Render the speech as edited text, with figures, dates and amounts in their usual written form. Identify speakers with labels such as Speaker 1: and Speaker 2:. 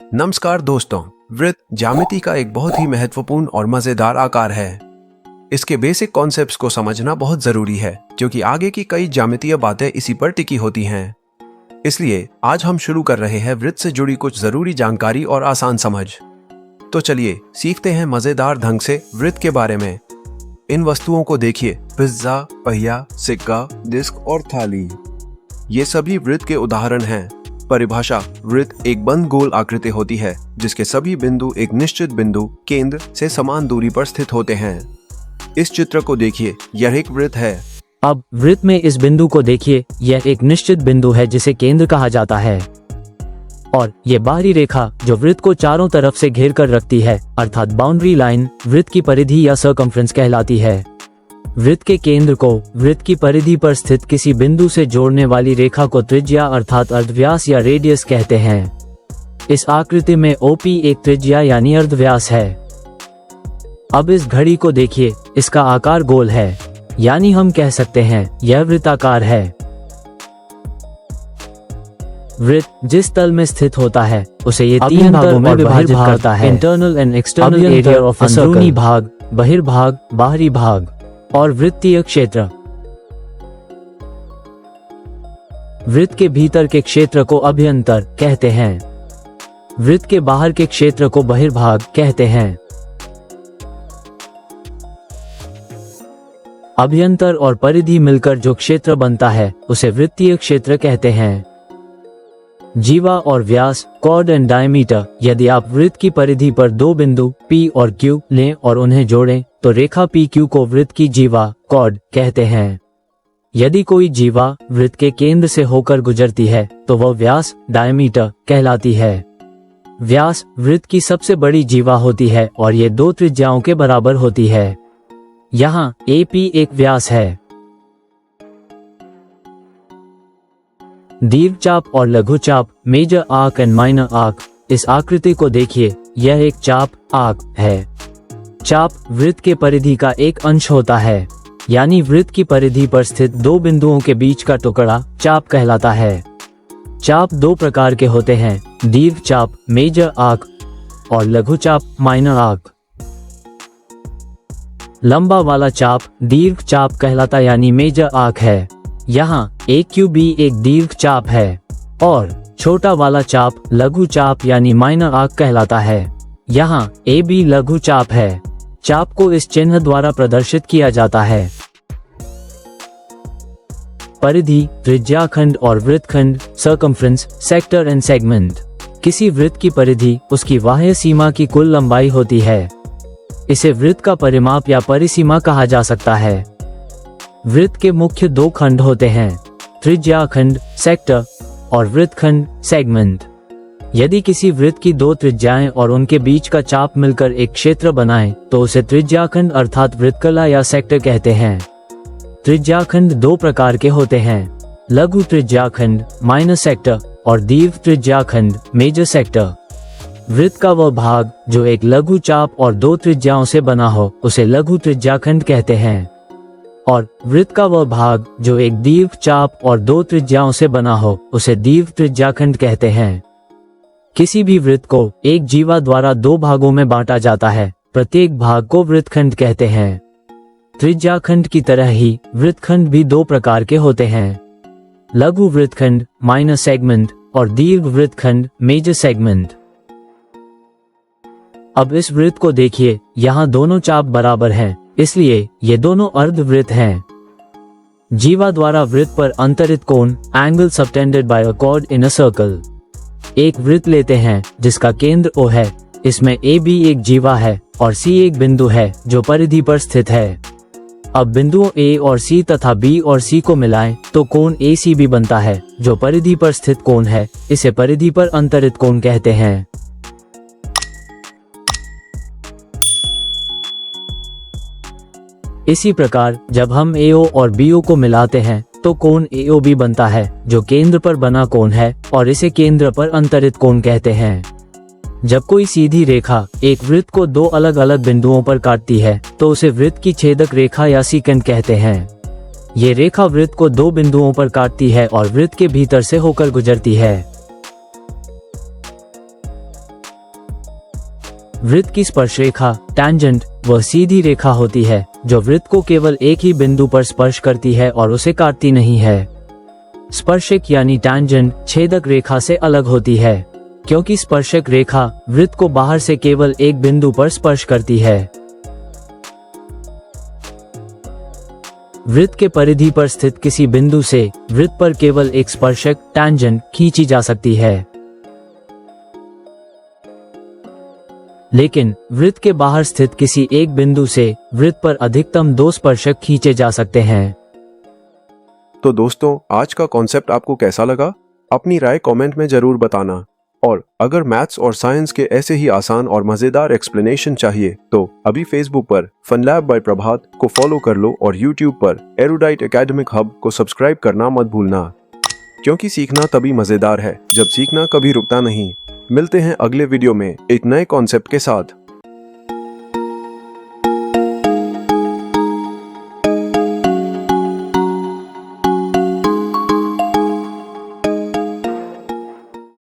Speaker 1: नमस्कार दोस्तों, वृत्त ज्यामिति का एक बहुत ही महत्वपूर्ण और मजेदार आकार है। इसके बेसिक कॉन्सेप्ट्स को समझना बहुत जरूरी है क्योंकि आगे की कई ज्यामितीय बातें इसी पर टिकी होती हैं। इसलिए आज हम शुरू कर रहे हैं वृत्त से जुड़ी कुछ जरूरी जानकारी और आसान समझ। तो चलिए सीखते हैं मजेदार ढंग से वृत्त के बारे में। इन वस्तुओं को देखिए, पिज्जा, पहिया, सिक्का, डिस्क और थाली। ये सभी वृत्त के उदाहरण हैं। परिभाषा: वृत्त एक बंद गोल आकृति होती है जिसके सभी बिंदु एक निश्चित बिंदु केंद्र से समान दूरी पर स्थित होते हैं। इस चित्र को देखिए, यह एक वृत्त है।
Speaker 2: अब वृत्त में इस बिंदु को देखिए, यह एक निश्चित बिंदु है जिसे केंद्र कहा जाता है। और ये बाहरी रेखा जो वृत्त को चारों तरफ से घेर कर रखती है अर्थात बाउंड्री लाइन, वृत्त की परिधि या सर्कमफ्रेंस कहलाती है। वृत्त के केंद्र को वृत्त की परिधि पर स्थित किसी बिंदु से जोड़ने वाली रेखा को त्रिज्या अर्थात अर्धव्यास या रेडियस कहते हैं। इस आकृति में OP एक त्रिज्या यानी अर्धव्यास है। अब इस घड़ी को देखिए, इसका आकार गोल है, यानी हम कह सकते हैं यह वृत्ताकार है। वृत्त जिस तल में स्थित होता है उसे ये तीन भागों में विभाजित करता है: internal and external area of अंदरूनी भाग, बहिर्भाग, बाहरी भाग और वृत्तीय क्षेत्र। वृत्त के भीतर के क्षेत्र को अभ्यंतर कहते हैं। वृत्त के बाहर के क्षेत्र को बहिर्भाग कहते हैं। अभ्यंतर और परिधि मिलकर जो क्षेत्र बनता है उसे वृत्तीय क्षेत्र कहते हैं। जीवा और व्यास, कॉर्ड एंड डायमीटर। यदि आप वृत्त की परिधि पर दो बिंदु P और Q लें और उन्हें जोड़ें तो रेखा PQ को वृत्त की जीवा, कॉर्ड कहते हैं। यदि कोई जीवा वृत्त के केंद्र से होकर गुजरती है तो वह व्यास, डायमीटर कहलाती है। व्यास वृत्त की सबसे बड़ी जीवा होती है और ये दो त्रिज्याओं के बराबर होती है। यहाँ AP एक व्यास है। दीर्घचाप और लघुचाप, major arc and minor arc. इस आकृति को देखिए, यह एक चाप, आर्क है। चाप वृत्त के परिधि का एक अंश होता है, यानी वृत्त की परिधि पर स्थित दो बिंदुओं के बीच का टुकड़ा चाप कहलाता है। चाप दो प्रकार के होते हैं: दीर्घचाप, मेजर आर्क, और लघुचाप, माइनर आर्क। लंबा वाला चाप दीर्घचाप कहलाता यानी मेजर आर्क है। यहाँ AQB एक दीर्घचाप है और छोटा वाला चाप लघुचाप यानी माइनर आर्क कहलाता है। यहाँ AB लघुचाप है। चाप को इस चिन्ह द्वारा प्रदर्शित किया जाता है। परिधि, त्रिज्याखंड और वृत्तखंड, सर्कमफ्रेंस, सेक्टर एंड सेगमेंट। किसी वृत्त की परिधि उसकी बाह्य सीमा की कुल लंबाई होती है। इसे वृत्त का परिमाप या परिसीमा कहा जा सकता है। वृत्त के मुख्य दो खंड होते हैं: त्रिज्याखंड, सेक्टर, और वृत्तखंड, सेगमेंट। यदि किसी वृत्त की दो त्रिज्याएं और उनके बीच का चाप मिलकर एक क्षेत्र बनाएं तो उसे त्रिज्याखंड अर्थात वृत्तकला या सेक्टर कहते हैं। त्रिज्याखंड दो प्रकार के होते हैं: लघु त्रिज्याखंड, माइनर सेक्टर, और दीर्घ त्रिज्याखंड, मेजर सेक्टर। वृत्त का वह भाग जो एक लघु चाप और दो त्रिज्याओं से बना हो उसे लघु त्रिज्याखंड कहते हैं, और वृत्त का वह भाग जो एक दीर्घ चाप और दो त्रिज्याओं से बना हो उसे दीर्घ त्रिज्याखंड कहते हैं। किसी भी वृत्त को एक जीवा द्वारा दो भागों में बांटा जाता है। प्रत्येक भाग को वृत्तखंड कहते हैं। त्रिज्याखंड की तरह ही वृत्तखंड भी दो प्रकार के होते हैं: लघु वृत्तखंड, माइनर सेगमेंट, और दीर्घ वृत्तखंड, मेजर सेगमेंट। अब इस वृत्त को देखिए, यहाँ दोनों चाप बराबर हैं, इसलिए ये दोनों अर्धवृत्त हैं। जीवा द्वारा वृत्त पर अंतरित कोण, angle subtended bye a cord in a circle. एक वृत्त लेते हैं जिसका केंद्र O है। इसमें AB एक जीवा है और C एक बिंदु है जो परिधि पर स्थित है। अब बिंदुओं A और C तथा B और C को मिलाएं तो कोण ACB बनता है जो परिधि पर स्थित कोण है। इसे परिधि पर अंतरित कोण कहते हैं। इसी प्रकार जब हम AO और BO को मिलाते हैं तो कोण AOB बनता है जो केंद्र पर बना कोण है और इसे केंद्र पर अंतरित कोण कहते हैं। जब कोई सीधी रेखा एक वृत्त को दो अलग अलग बिंदुओं पर काटती है तो उसे वृत्त की छेदक रेखा या सीकेंट कहते हैं। ये रेखा वृत्त को दो बिंदुओं पर काटती है और वृत्त के भीतर से होकर गुजरती है। वृत्त की स्पर्श रेखा टैंजेंट वह सीधी रेखा होती है जो वृत्त को केवल एक ही बिंदु पर स्पर्श करती है और उसे काटती नहीं है। स्पर्शक यानी टैंजेंट छेदक रेखा से अलग होती है क्योंकि स्पर्शक रेखा वृत्त को बाहर से केवल एक बिंदु पर स्पर्श करती है। वृत्त के परिधि पर स्थित किसी बिंदु से वृत्त पर केवल एक स्पर्शक टैंजेंट खींची जा सकती है, लेकिन वृत्त के बाहर स्थित किसी एक बिंदु से वृत्त पर अधिकतम 2 स्पर्शक खींचे जा सकते हैं।
Speaker 1: तो दोस्तों, आज का कॉन्सेप्ट आपको कैसा लगा? अपनी राय कमेंट में जरूर बताना। और अगर मैथ्स और साइंस के ऐसे ही आसान और मजेदार एक्सप्लेनेशन चाहिए तो अभी फेसबुक पर फनलैब बाय प्रभात को फॉलो कर लो और यूट्यूब पर एरुडाइट एकेडमिक हब को सब्सक्राइब करना मत भूलना, क्योंकि सीखना तभी मजेदार है जब सीखना कभी रुकता नहीं। मिलते हैं अगले वीडियो में एक नए कॉन्सेप्ट के साथ।